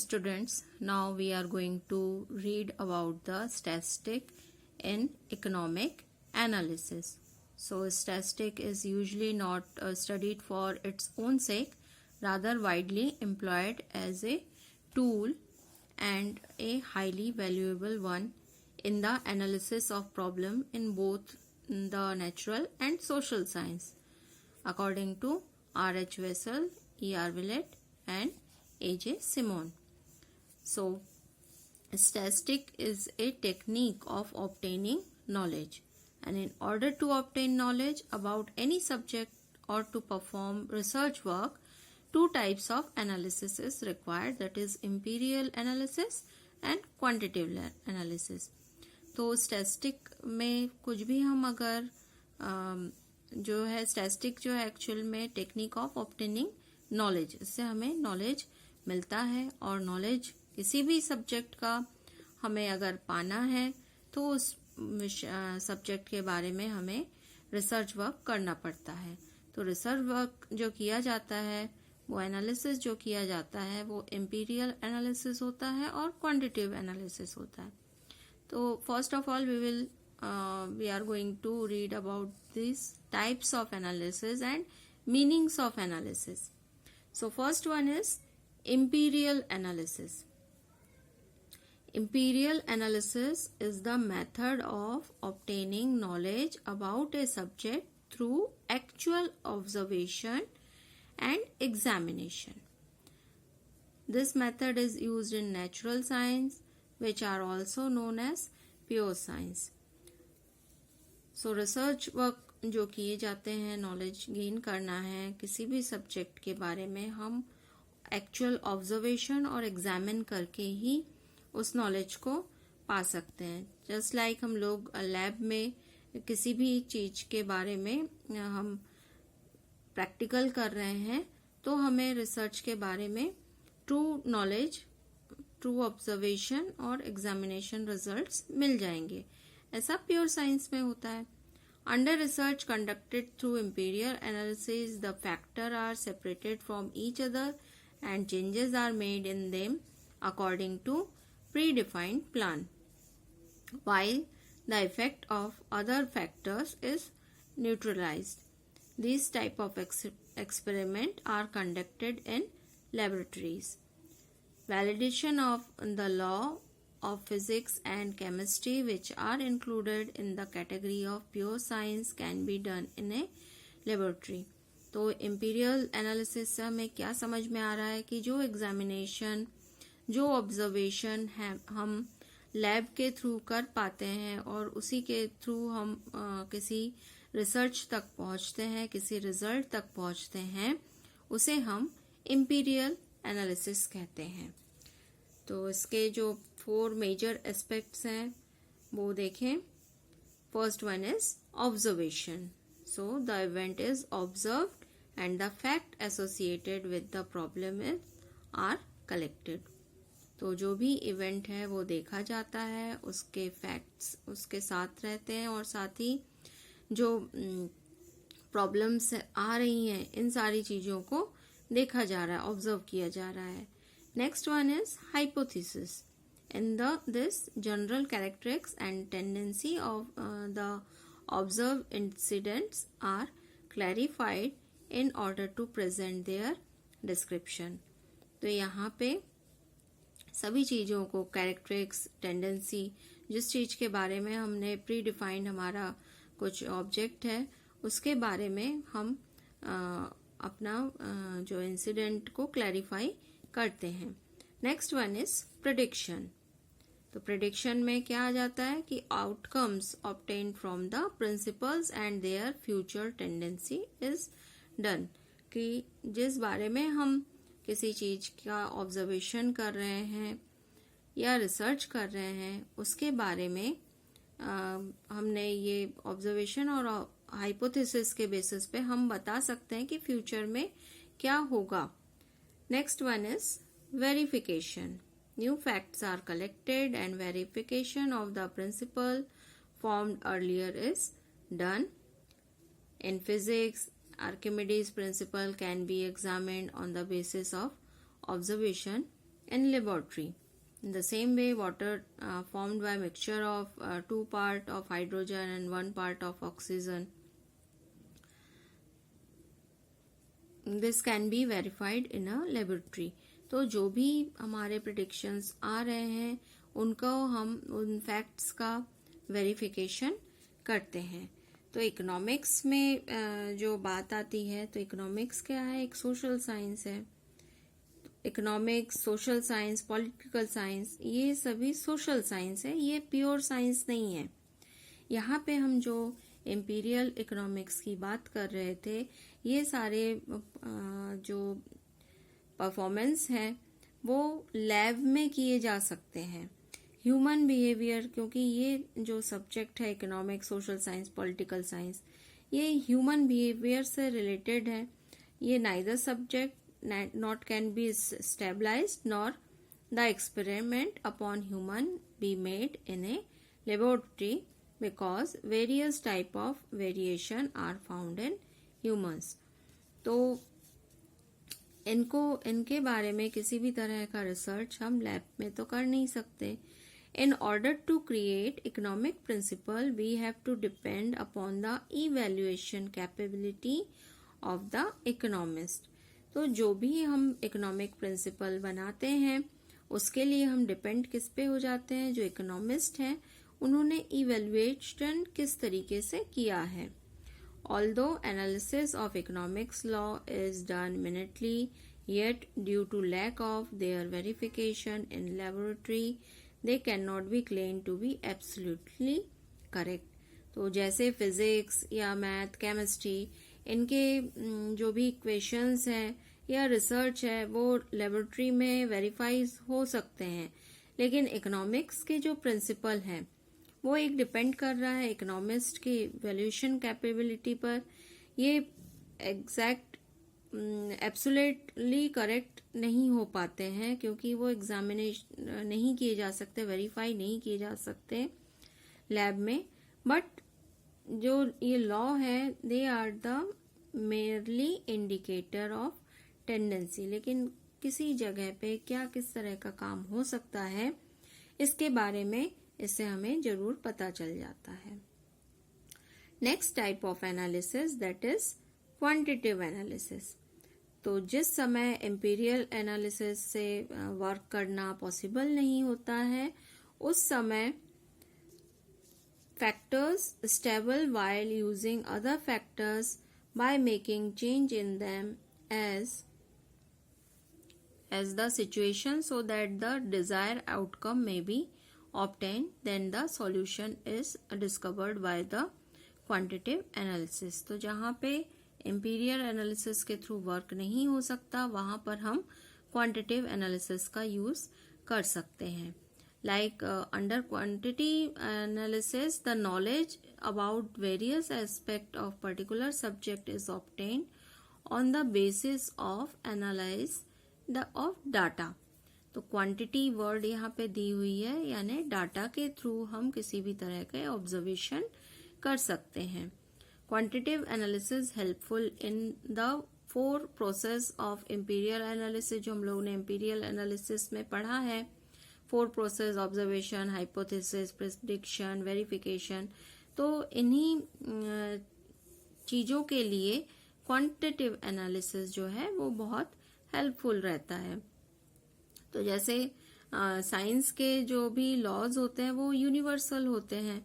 Students, now we are going to read about the statistic in economic analysis. So, statistic is usually not studied for its own sake, rather widely employed as a tool and a highly valuable one in the analysis of problem in both the natural and social science, according to R.H. Wessel, E.R. Willett and A.J. Simon. So, statistic is a technique of obtaining knowledge, and in order to obtain knowledge about any subject or to perform research work, two types of analysis is required, that is imperial analysis and quantitative analysis. तो statistic में कुछ भी हम अगर जो है statistic जो है एक्चुअल में टेक्निक ऑफ ऑब्टेनिंग नॉलेज, इससे हमें नॉलेज मिलता है और नॉलेज किसी भी सब्जेक्ट का हमें अगर पाना है तो उस सब्जेक्ट के बारे में हमें रिसर्च वर्क करना पड़ता है. तो रिसर्च वर्क जो किया जाता है, वो एनालिसिस जो किया जाता है, वो एम्पीरियल एनालिसिस होता है और क्वांटिटेटिव एनालिसिस होता है. तो first of all we are going to read about these types of analysis and meanings of analysis. So first one is imperial analysis. Imperial analysis is the method of obtaining knowledge about a subject through actual observation and examination. This method is used in natural science, which are also known as pure science. So research work जो किए जाते हैं, knowledge gain करना है किसी भी subject के बारे में, हम एक्चुअल ऑब्जर्वेशन और एग्जामिन करके ही उस नॉलेज को पा सकते हैं. जस्ट लाइक हम लोग लैब में किसी भी चीज के बारे में हम प्रैक्टिकल कर रहे हैं, तो हमें रिसर्च के बारे में ट्रू नॉलेज, ट्रू ऑब्जर्वेशन और एग्जामिनेशन रिजल्ट्स मिल जाएंगे. ऐसा प्योर साइंस में होता है. Under research conducted through empirical analysis the factor are separated from each other and changes are made in them according to predefined plan, while the effect of other factors is neutralized. These type of experiment are conducted in laboratories. Validation of the law of physics and chemistry, which are included in the category of pure science, can be done in a laboratory. तो imperial analysis से हमें क्या समझ में आ रहा है कि जो एग्जामिनेशन, जो ऑब्जर्वेशन है हम लैब के थ्रू कर पाते हैं और उसी के थ्रू हम किसी रिसर्च तक पहुंचते हैं, किसी रिजल्ट तक पहुंचते हैं, उसे हम इंपीरियल एनालिसिस कहते हैं. तो इसके जो 4 मेजर एस्पेक्ट्स हैं वो देखें. First one is observation. So the event is observed and the fact associated with the problem is are collected. तो जो भी इवेंट है वो देखा जाता है, उसके फैक्ट्स उसके साथ रहते हैं और साथ ही जो प्रॉब्लम्स आ रही हैं, इन सारी चीज़ों को देखा जा रहा है, ऑब्जर्व किया जा रहा है. Next one is hypothesis. In this general characteristics and tendency of the observe incidents are clarified in order to present their description. तो यहाँ पे सभी चीज़ों को, कैरेक्टरिस्टिक्स, टेंडेंसी, जिस चीज़ के बारे में हमने प्री डिफाइंड हमारा कुछ ऑब्जेक्ट है, उसके बारे में हम अपना जो इंसिडेंट को क्लैरिफाई करते हैं. Next one is prediction. तो प्रेडिक्शन में क्या आ जाता है कि outcomes obtained from the principles and their future tendency is done. कि जिस बारे में हम किसी चीज का ऑब्जर्वेशन कर रहे हैं या रिसर्च कर रहे हैं, उसके बारे में हमने ये ऑब्जर्वेशन और हाइपोथेसिस के बेसिस पे हम बता सकते हैं कि फ्यूचर में क्या होगा. Next one is verification. New facts are collected and verification of the principle formed earlier is done. In physics, Archimedes' principle can be examined on the basis of observation in laboratory. In the same way, water formed by mixture of 2 parts of hydrogen and 1 part of oxygen. This can be verified in a laboratory. तो जो भी हमारे predictions आ रहे हैं उनको हम उन facts का verification करते हैं. तो इकोनॉमिक्स में जो बात आती है, तो इकोनॉमिक्स क्या है? एक सोशल साइंस है. Economics, social science, political science, ये सभी सोशल साइंस है, ये प्योर साइंस नहीं है. यहाँ पे हम जो इम्पीरियल इकोनॉमिक्स की बात कर रहे थे, ये सारे जो परफॉर्मेंस है वो लैब में किए जा सकते हैं. ह्यूमन बिहेवियर, क्योंकि ये जो सब्जेक्ट है economics, social science, political science, ये ह्यूमन बिहेवियर से रिलेटेड है. ये neither subject not can be stabilized nor the experiment upon human be made in a laboratory because various type of variation are found in humans. तो इनके बारे में किसी भी तरह का रिसर्च हम लैब में तो कर नहीं सकते. In order to create economic principle, we have to depend upon the evaluation capability of the economist. तो जो भी हम इकोनॉमिक प्रिंसिपल बनाते हैं उसके लिए हम डिपेंड किस पे हो जाते हैं? जो इकोनॉमिस्ट हैं उन्होंने इवेल्युएशन किस तरीके से किया है. Although analysis of economics law is done minutely, yet due to lack of their verification in laboratory they can not be claim to be absolutely correct. तो जैसे फिजिक्स या मैथ, केमिस्ट्री, इनके जो भी इक्वेशंस हैं या रिसर्च है वो लेबोरेटरी में वेरीफाई हो सकते हैं, लेकिन इकोनॉमिक्स के जो प्रिंसिपल हैं वो एक डिपेंड कर रहा है इकोनॉमिस्ट की वैल्यूएशन कैपेबिलिटी पर. ये एग्जैक्ट एब्सोल्युटली करेक्ट नहीं हो पाते हैं क्योंकि वो एग्जामिनेशन नहीं किए जा सकते, वेरीफाई नहीं किए जा सकते लैब में. बट जो ये लॉ है they are the merely indicator of tendency. लेकिन किसी जगह पे क्या किस तरह का काम हो सकता है इसके बारे में इससे हमें जरूर पता चल जाता है. Next type of analysis that is quantitative analysis. तो जिस समय एम्पीरियल एनालिसिस से वर्क करना पॉसिबल नहीं होता है उस समय factors stable while using other factors by making change in them as the situation so that the desired outcome may be obtained, then the solution is discovered by the quantitative analysis. तो जहाँ पे empirical analysis के through work नहीं हो सकता वहाँ पर हम quantitative analysis का यूज कर सकते हैं. Like under quantity analysis, the knowledge about various aspects of particular subject is obtained on the basis of analysis of data. तो quantity word यहाँ पे दी हुई है, यानी डाटा के थ्रू हम किसी भी तरह के ऑब्जर्वेशन कर सकते हैं. Quantitative analysis helpful in the 4 process of imperial analysis. जो हम लोगों ने imperial analysis में पढ़ा है, 4 process, observation, hypothesis, prediction, verification. तो इन्हीं चीज़ों के लिए क्वांटिटेटिव एनालिसिस जो है वो बहुत हेल्पफुल रहता है. तो जैसे साइंस के जो भी लॉज होते हैं वो यूनिवर्सल होते हैं.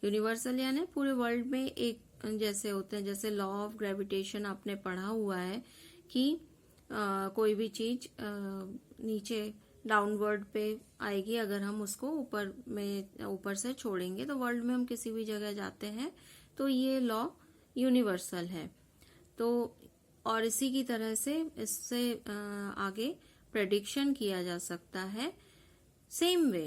यूनिवर्सल यानी पूरे वर्ल्ड में एक जैसे होते हैं. जैसे लॉ ऑफ ग्रेविटेशन आपने पढ़ा हुआ है कि कोई भी चीज नीचे डाउनवर्ड पे आएगी अगर हम उसको ऊपर से छोड़ेंगे. तो वर्ल्ड में हम किसी भी जगह जाते हैं तो ये लॉ यूनिवर्सल है. तो और इसी की तरह से इससे आगे प्रेडिक्शन किया जा सकता है. Same way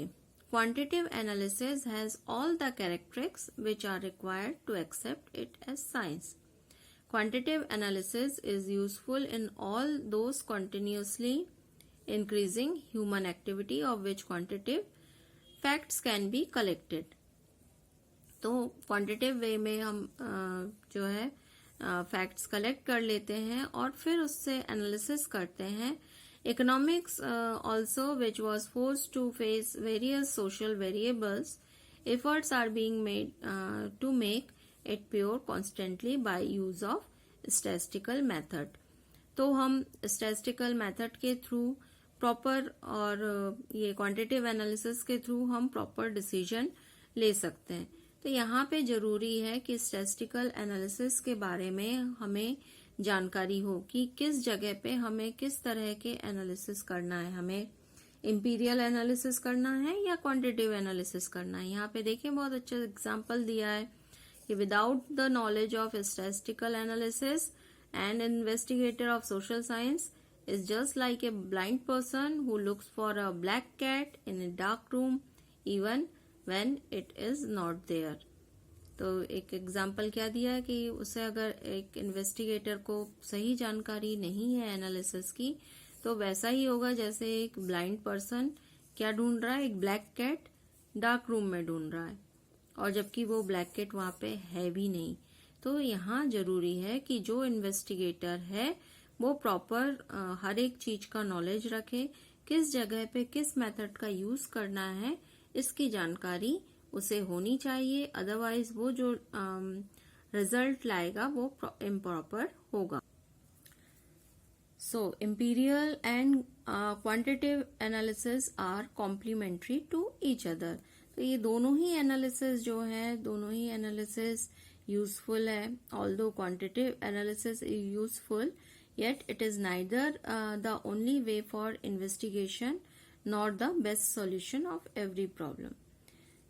quantitative analysis has all the characteristics which are required to accept it as science. Quantitative analysis is useful in all those continuously increasing human activity of which quantitative facts can be collected. तो quantitative वे में हम जो है facts collect कर लेते हैं और फिर उससे एनालिसिस करते हैं Economics also, which was forced to face various social variables, efforts are being made to make it pure constantly by use of statistical method. तो हम statistical method के थ्रू प्रॉपर और ये क्वांटिटेटिव एनालिसिस के through हम proper decision ले सकते हैं. तो यहाँ पे जरूरी है कि स्टैटिस्टिकल एनालिसिस के बारे में हमें जानकारी हो कि किस जगह पे हमें किस तरह के एनालिसिस करना है. हमें इंपीरियल एनालिसिस करना है या क्वांटिटेटिव एनालिसिस करना है. यहाँ पे देखिए बहुत अच्छा एग्जांपल दिया है कि without the knowledge of statistical analysis an investigator of social science is just like a blind person who looks for a black cat in a dark room even when it is not there. तो एक example क्या दिया है कि उसे अगर एक investigator को सही जानकारी नहीं है एनालिसिस की तो वैसा ही होगा जैसे एक ब्लाइंड पर्सन क्या ढूंढ रहा है, एक ब्लैक कैट डार्क रूम में ढूंढ रहा है और जबकि वो ब्लैक कैट वहां पे है भी नहीं. तो यहाँ जरूरी है कि जो इन्वेस्टिगेटर है वो प्रॉपर हर एक चीज का नॉलेज रखे, किस जगह पे किस मेथड का यूज करना है इसकी जानकारी उसे होनी चाहिए. अदरवाइज वो जो रिजल्ट लाएगा वो इम्प्रॉपर होगा. So imperial and quantitative analysis are complementary to each other. तो ये दोनों ही एनालिसिस जो है, दोनों ही एनालिसिस यूजफुल है. Although quantitative analysis is useful, yet it is neither the only way for investigation nor the best solution of every problem.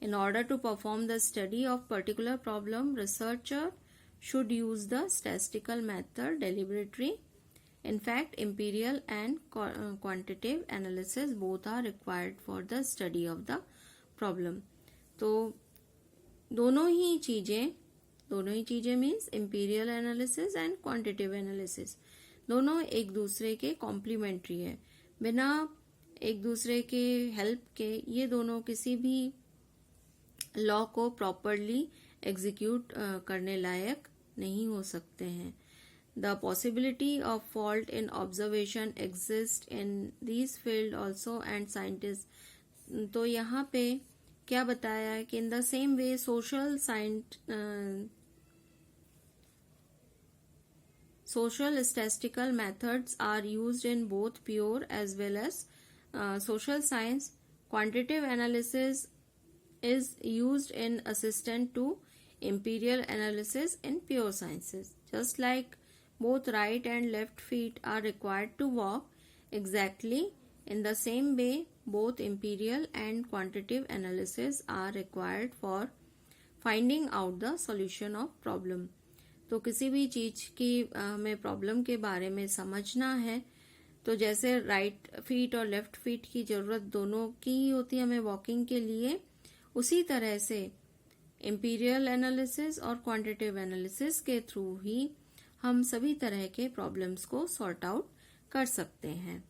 In order to perform the study of particular problem, researcher should use the statistical method deliberately. In fact, imperial and quantitative analysis both are required for the study of the problem. तो दोनों ही चीजें means imperial analysis and quantitative analysis दोनों एक दूसरे के complementary है. बिना एक दूसरे के हेल्प के ये दोनों किसी भी लॉ को प्रॉपरली एग्जीक्यूट करने लायक नहीं हो सकते हैं. The possibility of fault in observation exist in this field also and scientist. तो यहाँ पे क्या बताया है कि in the same way social statistical methods are used in both pure as well as social science. Quantitative analysis is used in assistant to imperial analysis in pure sciences. Just like both right and left feet are required to walk, exactly in the same way both imperial and quantitative analysis are required for finding out the solution of problem. तो किसी भी चीज की हमें problem के बारे में समझना है तो जैसे राइट फीट और लेफ्ट फीट की जरूरत दोनों की ही होती है हमें वॉकिंग के लिए, उसी तरह से इंपीरियल एनालिसिस और क्वांटिटेटिव एनालिसिस के थ्रू ही हम सभी तरह के प्रॉब्लम्स को सॉर्ट आउट कर सकते हैं.